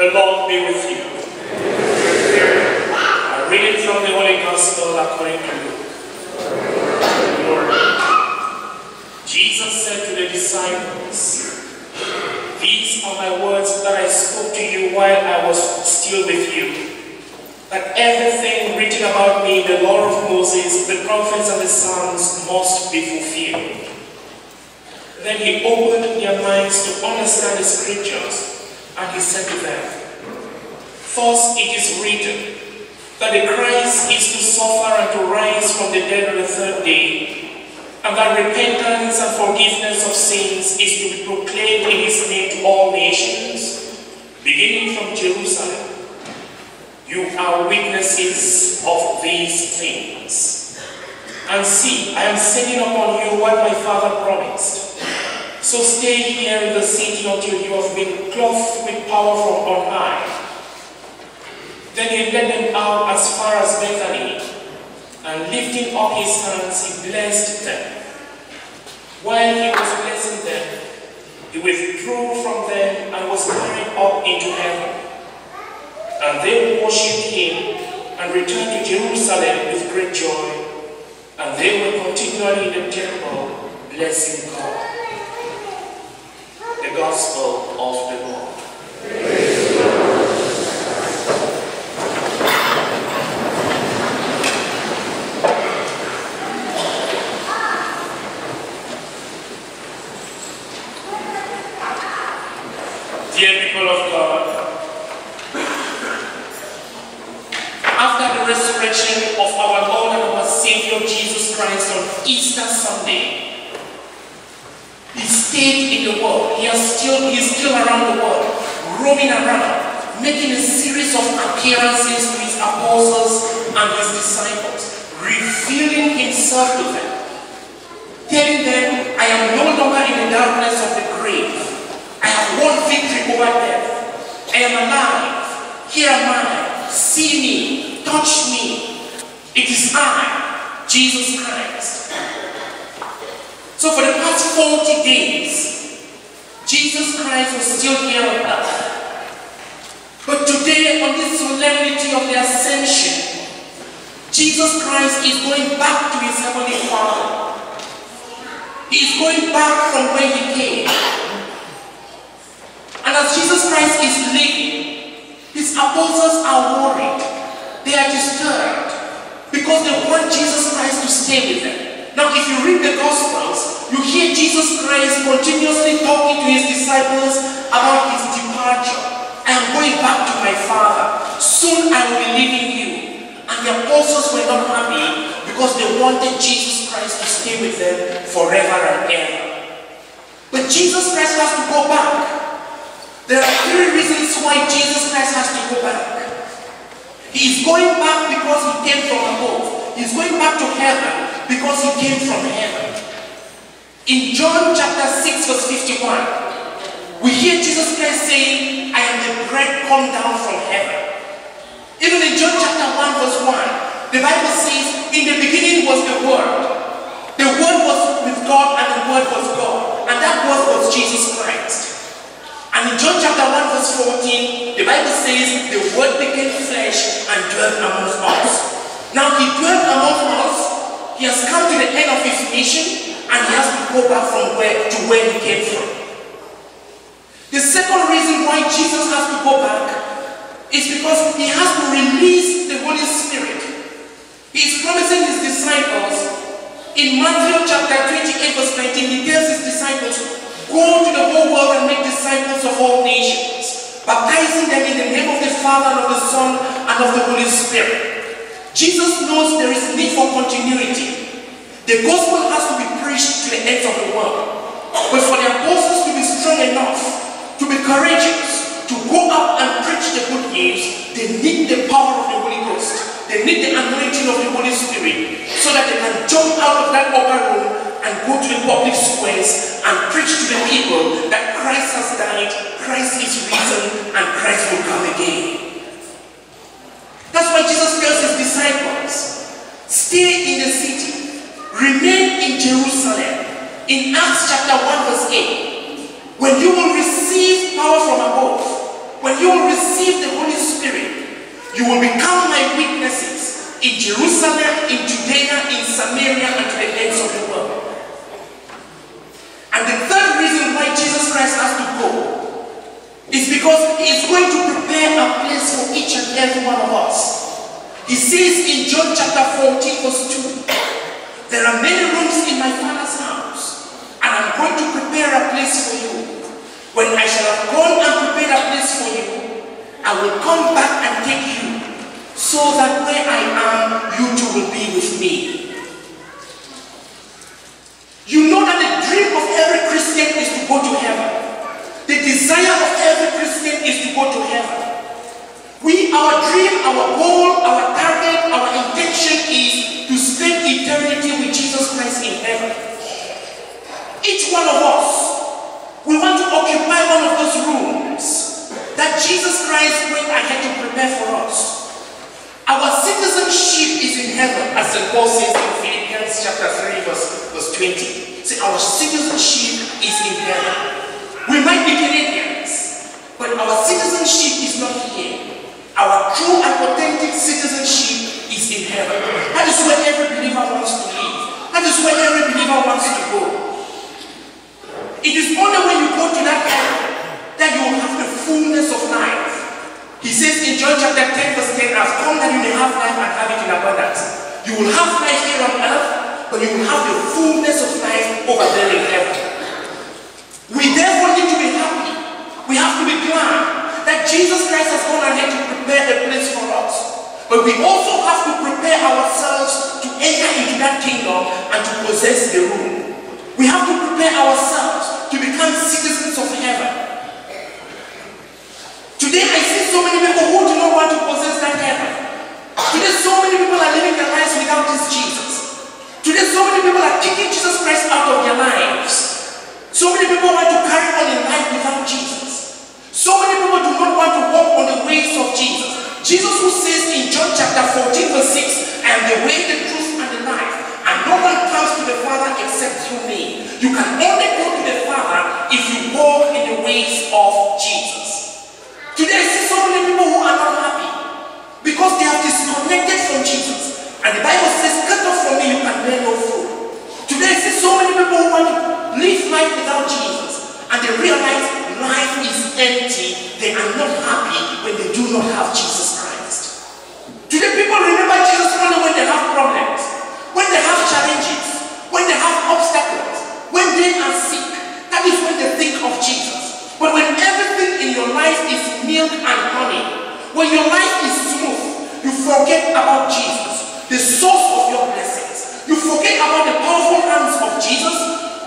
The Lord be with you. I read it from the Holy Gospel according to Luke. Jesus said to the disciples, "These are my words that I spoke to you while I was still with you, that everything written about me in the law of Moses, the prophets and the Psalms must be fulfilled." Then he opened their minds to understand the scriptures, and he said to them, "Thus it is written, that the Christ is to suffer and to rise from the dead on the third day, and that repentance and forgiveness of sins is to be proclaimed in his name to all nations, beginning from Jerusalem. You are witnesses of these things. And see, I am sending upon you what my Father promised. So stay here in the city until you have been clothed with power from on high." Then he led them out as far as Bethany, and lifting up his hands, he blessed them. While he was blessing them, he withdrew from them and was carried up into heaven. And they worshipped him and returned to Jerusalem with great joy. And they were continually in the temple, blessing God. The Gospel of the Lord. Dear people of God, after the resurrection of our Lord and our Savior Jesus Christ on Easter Sunday, he stayed in the world. He's still around the world, roaming around, making a series of appearances to his apostles and his disciples, revealing himself to them, telling them, "I am no longer in the darkness of the grave. I have won victory over death. I am alive. Here am I. See me. Touch me. It is I, Jesus Christ." So for the past 40 days, Jesus Christ was still here on earth. But today, on this solemnity of the Ascension, Jesus Christ is going back to his heavenly Father. He is going back from where he came. And as Jesus Christ is leaving, his apostles are worried. They are disturbed because they want Jesus Christ to stay with them. Now, if you read the Gospels, you hear Jesus Christ continuously talking to his disciples about his departure. "I am going back to my Father. Soon I will be leaving you." And the apostles were not happy because they wanted Jesus Christ to stay with them forever and ever. But Jesus Christ has to go back. There are 3 reasons why Jesus Christ has to go back. He is going back because he came from above. He is going back to heaven because he came from heaven. In John chapter 6 verse 51, we hear Jesus Christ saying, "I am the bread come down from heaven." Even in John chapter 1 verse 1, the Bible says, "In the beginning was the Word. The Word was with God and the Word was God. And that Word was Jesus Christ." And in John chapter 1 verse 14, the Bible says, "The Word became flesh and dwelt amongst us." Now he dwelt amongst us. He has come to the end of his mission, and he has to go back from where he came from. The second reason why Jesus has to go back is because he has to release the Holy Spirit. He is promising his disciples in Matthew chapter 28 verse 19, he tells his disciples, "Go to the whole world and make disciples of all nations, baptizing them in the name of the Father and of the Son and of the Holy Spirit." Jesus knows there is need for continuity. The gospel has to be preached to the ends of the world. But for the apostles to be strong enough, to be courageous, to go out and preach the good news, they need the power of the Holy Ghost. They need the anointing of the Holy Spirit so that they can jump out of that upper room and go to the public squares and preach to the people that Christ has died, Christ is risen, and Christ will come again. That's why Jesus tells his disciples, "Stay in the city, remain in Jerusalem." In Acts chapter 1 verse 8, when you will receive power from above, when you will receive the Holy Spirit, you will become my witnesses in Jerusalem, in Judea, in Samaria, and to the ends of the world. And the third reason why Jesus Christ has to go is because he is going to prepare a place for each and every one of us. He says in John chapter 14 verse 2, there are many rooms in my Father's house, and I'm going to prepare a place for you. When I shall have gone and prepared a place for you, I will come back and take you, so that where I am, you too will be with me. You know that the dream of every Christian is to go to heaven. The desire of every Christian is to go to heaven. Our dream, our goal, our target, our intention is to spend eternity with Jesus Christ in heaven. Each one of us, we want to occupy one of those rooms that Jesus Christ went ahead to prepare for us. Our citizenship is in heaven, as St. Paul says in Philippians chapter 3 verse 20. See, our citizenship is in heaven. We might be Canadians, but our citizenship is not here. Our true and authentic citizenship is in heaven. That is where every believer wants to live. That is where every believer wants to go. It is only when you go to that heaven that you will have the fullness of life. He says in John chapter 10 verse 10, I've come that you may have life and have it in abundance. You will have life here on earth, but you will have the fullness of life over there in heaven. We therefore need to be happy. We have to be glad that Jesus Christ has gone ahead to prepare a place for us. But we also have to prepare ourselves to enter into that kingdom and to possess the room. We have to prepare ourselves to become citizens of heaven. Today I see so many people who do not want to possess that heaven. Today so many people are living their lives without this Jesus. Today so many people are kicking Jesus Christ out of their lives. So many people want to carry on in life without Jesus. So many people do not want to walk on the ways of Jesus. Jesus who says in John chapter 14 verse 6, I am the way, the truth, and the life, and no one comes to the Father except through me. You can only go to the Father if you walk in the ways of Jesus. Today I see so many people who are not happy because they have disconnected from Jesus. And the Bible says, cut off from me, you can bear no fruit. Today I see so many people who want to live life without Jesus, and they realize life is empty. They are not happy when they do not have Jesus Christ. Today people remember Jesus only when they have problems, when they have challenges, when they have obstacles, when they are sick. That is when they think of Jesus. But when everything in your life is milk and honey, when your life is smooth, you forget about Jesus, the source of your blessings. You forget about the powerful hands of Jesus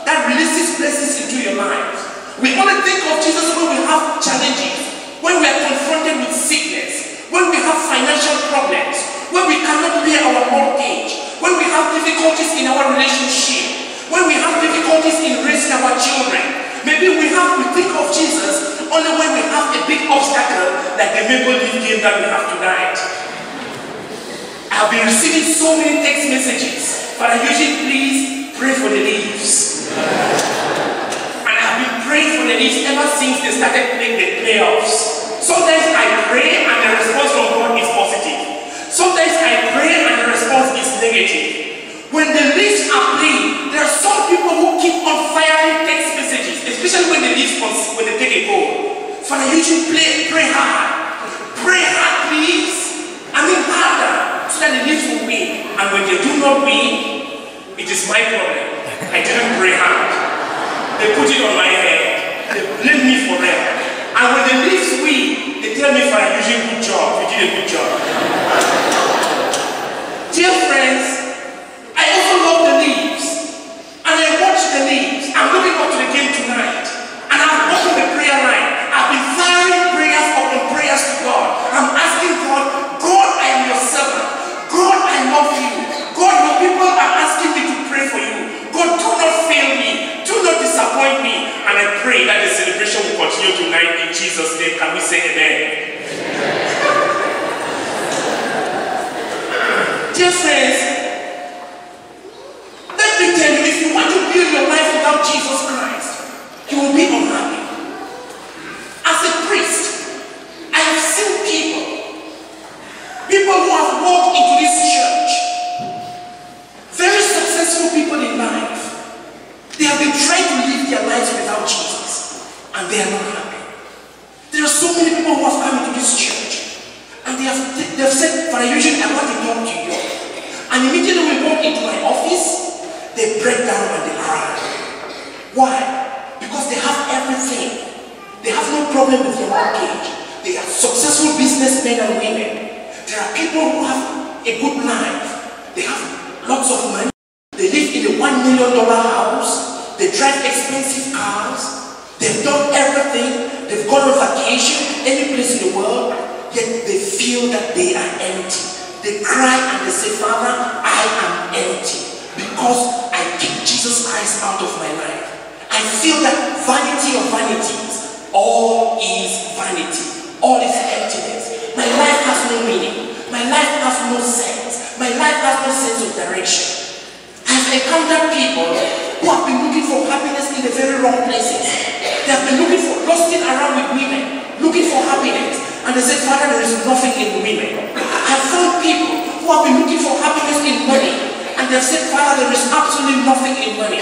that releases blessings into your life. We only think of Jesus when we have challenges, when we are confronted with sickness, when we have financial problems, when we cannot pay our mortgage, when we have difficulties in our relationship, when we have difficulties in raising our children. Maybe we think of Jesus only when we have a big obstacle like the Maple Leaf game that we have tonight. I have been receiving so many text messages, but I usually please pray for the Leafs. Praying for the Leafs ever since they started playing the playoffs. Sometimes I pray and the response from God is positive. Sometimes I pray and the response is negative. When the Leafs are playing, there are some people who keep on firing text messages, especially when the Leafs when they take a goal. Father, you should pray hard. Pray hard, please. I mean harder, so that the Leafs will win. And when they do not win, it is my problem. I didn't pray hard. They put it on my head. They blame me for them. And when the Leafs win, they tell me, Father, you did a good job. You did a good job. Dear friends, I also love the Leafs. And I watch the Leafs. I'm looking forward to the game tonight. And I've opened the prayer line. I've been firing prayers upon prayers to God. I'm asking God, God, I am your servant. God, I love you. God, your people are asking me to pray for you. God, do not fail me. Do not disappoint me. And I pray that the celebration will continue tonight in Jesus' name. Can we say amen? Dear friends, let me tell you, if you want to build your life without Jesus Christ, you will be unhappy. As a priest, and they are not happy. There are so many people who have come into this church, and they have said, Father Eugene, I want to talk to you. And immediately we walk into my office, they break down and they cry. Why? Because they have everything. They have no problem with their mortgage. They are successful businessmen and women. There are people who have a good life. They have lots of money. They live in a $1 million house. They drive expensive cars. They've done everything. They've gone on vacation, any place in the world. Yet they feel that they are empty. They cry and they say, Father, I am empty because I kicked Jesus Christ out of my life. I feel that vanity of vanities, all is vanity, all is emptiness. My life has no meaning. My life has no sense. My life has no sense of direction. I've encountered people who have been looking for happiness in the very wrong places. They have been looking for, lusting around with women, looking for happiness. And they said, Father, there is nothing in women. I've found people who have been looking for happiness in money. And they've said, Father, there is absolutely nothing in money.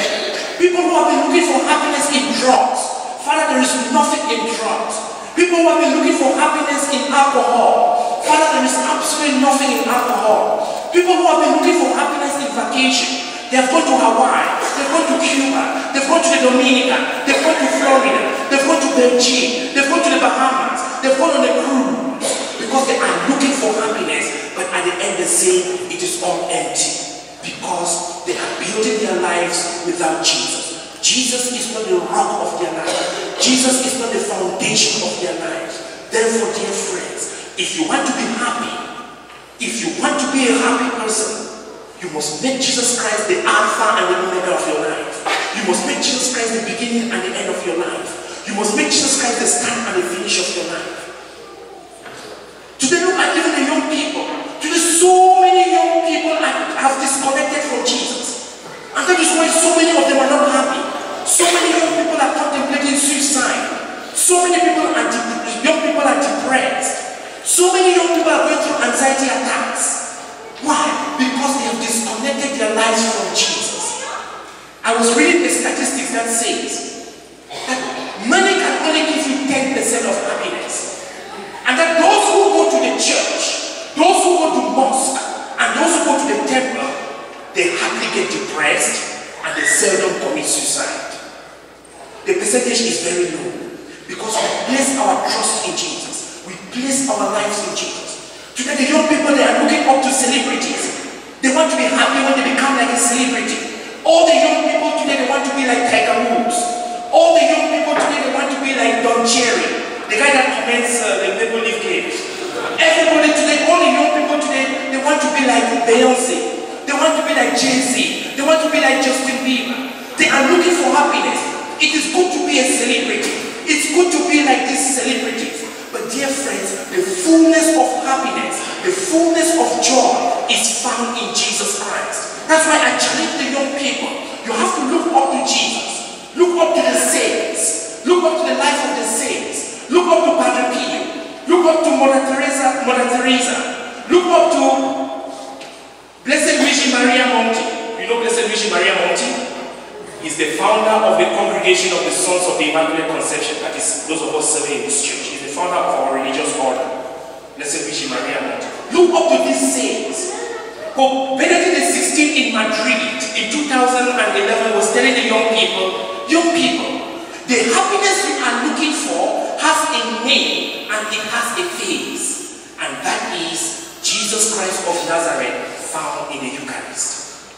People who have been looking for happiness in drugs. Father, there is nothing in drugs. People who have been looking for happiness in alcohol. Father, there is absolutely nothing in alcohol. People who have been looking for happiness in vacation. They have gone to Hawaii. They've gone to Cuba. They've gone to the Dominica. They've gone to Florida. They've gone to Beijing. They've gone to the Bahamas. They've gone on a cruise. Because they are looking for happiness. But at the end they say it is all empty. Because they are building their lives without Jesus. Jesus is not the rock of their life. Jesus is not the foundation of their lives. Therefore, dear friends, if you want to be happy, if you want to be a happy person, you must make Jesus Christ the Alpha and the Omega of your life. You must make Jesus Christ the beginning and the end of your life. You must make Jesus Christ the start and the finish of your life. Today, look at even the young people. Today, so many young people have disconnected from Jesus. And that is why so many of them are not happy. So many young people are contemplating suicide. So many young people are depressed. So many young people are going through anxiety attacks. Why? Because they have disconnected their lives from Jesus. I was reading the statistics that says that money can only give you 10% of happiness. And that those who go to the church, those who go to mosque, and those who go to the temple, they hardly get depressed and they seldom commit suicide. The percentage is very low because we place our trust in Jesus. We place our lives in Jesus. Today the young people, they are looking up to celebrities. They want to be happy when they become like a celebrity. All the young people today, they want to be like Tiger Woods. All the young people today, they want to be like Don Cherry, the guy that comments the Maple Leaf games. Everybody today, all the young people today, they want to be like Beyonce. They want to be like Jay-Z. They want to be like Justin Bieber. They are looking for happiness. It is good to be a celebrity. It's good to be like these celebrities. But dear friends, the fullness of happiness, the fullness of joy is found in Jesus Christ. That's why I challenge the young people. You have to look up to Jesus. Look up to the saints. Look up to the life of the saints. Look up to Padre Pio. Look up to Mother Teresa. Look up to Blessed Luigi Maria Monti. You know Blessed Luigi Maria Monti? He's the founder of the Congregation of the Sons of the Immaculate Conception. That is those of us serving in this church. He's the founder of our religious order. Blessed Virgin Maria Monti. Look up to these saints. Pope Benedict XVI in Madrid in 2011 was telling the young people, the happiness you are looking for has a name and it has a face. And that is Jesus Christ of Nazareth found in the Eucharist.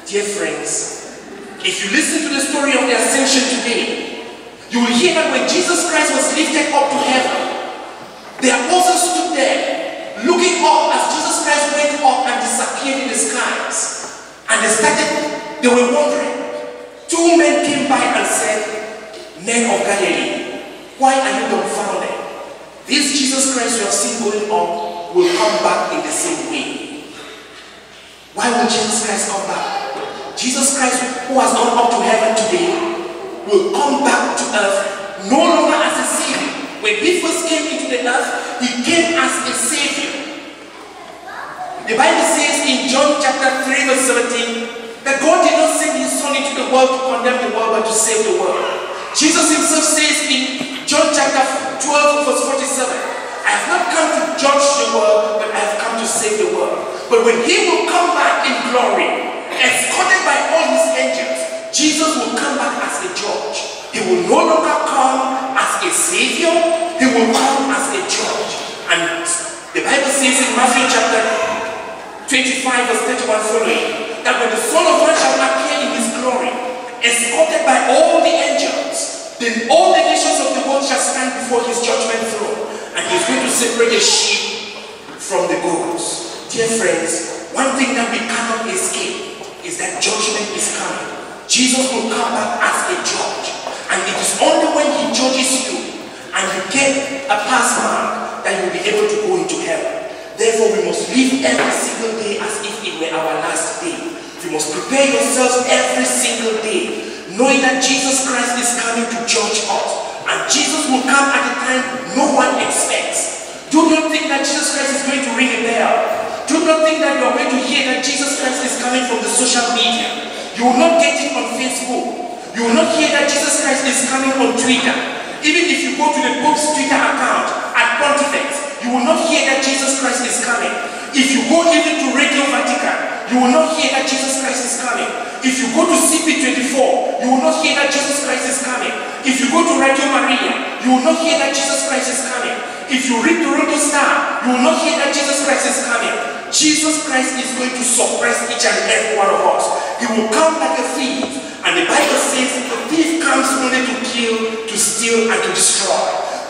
Dear friends, if you listen to the story of the Ascension today, you will hear that when Jesus Christ was lifted up to heaven, the apostles stood there, looking up as Jesus Christ went up and disappeared in the skies. And they were wondering. Two men came by and said, Men of Galilee, why are you dumbfounded? This Jesus Christ you have seen going up will come back in the same way. Why will Jesus Christ come back? Jesus Christ, who has gone up to heaven today, will come back to earth no longer as a savior. When he first came into the earth, he came as a savior. The Bible says in John chapter 3 verse 17 that God did not send his son into the world to condemn the world but to save the world. Jesus himself says in John chapter 12 verse 47, I have not come to judge the world, but I have come to save the world. But when he will come back in glory, escorted by all his angels, Jesus will come back as a judge. He will no longer come as a savior, he will come as a judge. And the Bible says in Matthew chapter 25 verse 31 following, that when the Son of Man shall appear in his glory, escorted by all the angels, then all the nations of the world shall stand before his judgment throne, and he's going to separate the sheep from the goats. Dear friends, one thing that we cannot escape is that judgment is coming. Jesus will come back as a judge, and it is only when he judges you and you get a pass mark that you'll be able to go into heaven. Therefore, we must live every single day as if it were our last day. You must prepare yourselves every single day, knowing that Jesus Christ is coming to judge us. And Jesus will come at a time no one expects. Do not think that Jesus Christ is going to ring a bell. Do not think that you are going to hear that Jesus Christ is coming from the social media. You will not get it on Facebook. You will not hear that Jesus Christ is coming on Twitter. Even if you go to the Pope's Twitter account at Pontifex, you will not hear that Jesus Christ is coming. If you go even to Radio Vatican, you will not hear that Jesus Christ is coming. If you go to CP24, you will not hear that Jesus Christ is coming. If you go to Radio Maria, you will not hear that Jesus Christ is coming. If you read Toronto Star, you will not hear that Jesus Christ is coming. Jesus Christ is going to suppress each and every one of us. He will come like a thief. And the Bible says the thief comes only to kill, to steal, and to destroy.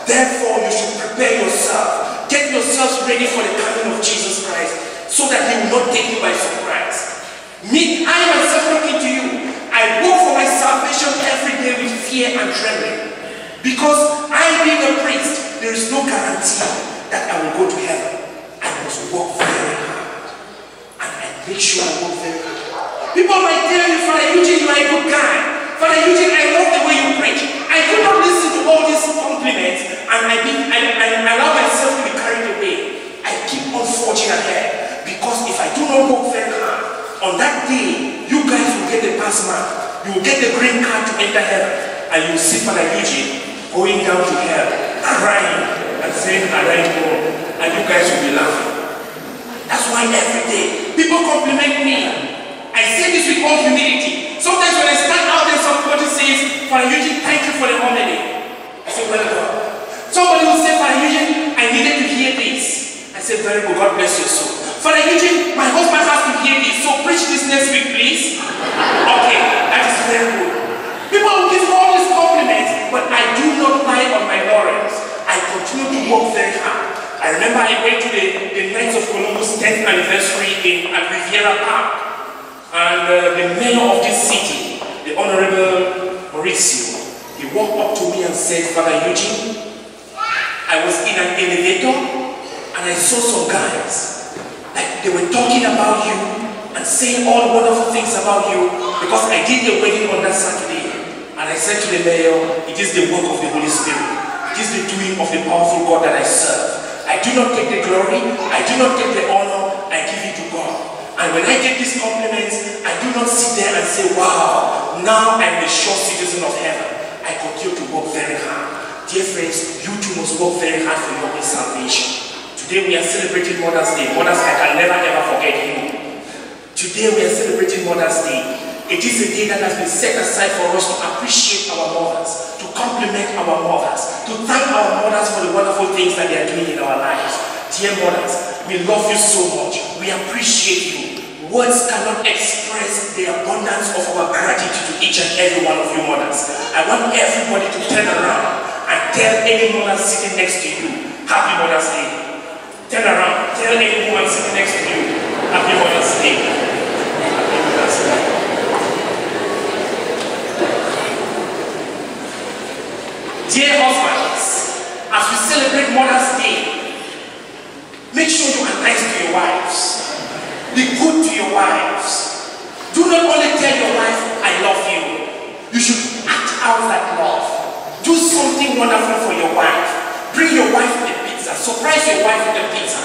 Therefore, you should prepare yourself. Get yourselves ready for the coming of Jesus Christ, so that he will not take you by surprise. Me, I myself looking to you, I go for my salvation every day with fear and trembling. Because I being a priest, there is no guarantee that I will go to heaven. I must work very hard. And I make sure I work very hard. People might tell you, Father Eugene, you are a good guy. Father Eugene, I love the way you preach. I do not listen to all these compliments, and I allow myself to be carried away. I keep on forging ahead, because if I do not work very hard, on that day, you guys will get the pass mark. You will get the green card to enter heaven, and you will see Father Eugene going down to hell, crying and saying, "Arise more," and you guys will be laughing. That's why every day people compliment me. I say this with all humility. Sometimes when I stand out there, somebody says, "Father Eugene, thank you for the homily." I say, "Well done." Somebody will say, "Father Eugene, I needed to hear this." I say, "Very good, God bless your soul." "Father Eugene, my husband has to hear this, so preach this next week, please." Okay, that is very good. People will give all these compliments, but I do not lie on my laurels. I continue to work very hard. I remember I went to the Knights of Columbus 10th anniversary at Riviera Park. And the mayor of this city, the Honorable Mauricio, he walked up to me and said, "Father Eugene, I was in an elevator and I saw some guys, like they were talking about you and saying all wonderful things about you, because I did the wedding on that Saturday." And I said to the mayor, "It is the work of the Holy Spirit. It is the doing of the powerful God that I serve. I do not take the glory, I do not take the honor, I give it to God. And when I get these compliments, I do not sit there and say, wow, now I'm a sure citizen of heaven." I continue to work very hard. Dear friends, you too must work very hard for your own salvation. Today we are celebrating Mother's Day. Mothers, I can never ever forget you. Today we are celebrating Mother's Day. It is a day that has been set aside for us to appreciate our mothers, to compliment our mothers, to thank our mothers for the wonderful things that they are doing in our lives. Dear mothers, we love you so much. We appreciate you. Words cannot express the abundance of our gratitude to each and every one of you mothers. I want everybody to turn around and tell any mother sitting next to you, "Happy Mother's Day." Turn around, tell any woman sitting next to you, "Happy Mother's Day." Happy Mother's Day. Dear husbands, as we celebrate Mother's Day, make sure you are nice to your wives. Be good to your wives. Do not only tell your wife, "I love you." You should act out that love. Do something wonderful for your wife. Bring your wife a pizza. Surprise your wife with a pizza.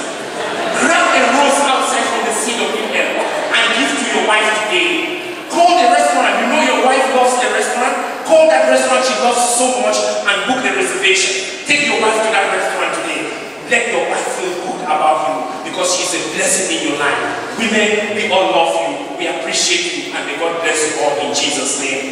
Grab a rose outside from the seed of your head and give to your wife today. Call the restaurant. You know your wife loves the restaurant. Call that restaurant she loves loves you so much and book a reservation. Take your wife to that restaurant today. Let your wife feel good about you because she's a blessing in your life. Women, we all love you. We appreciate you, and may God bless you all in Jesus' name.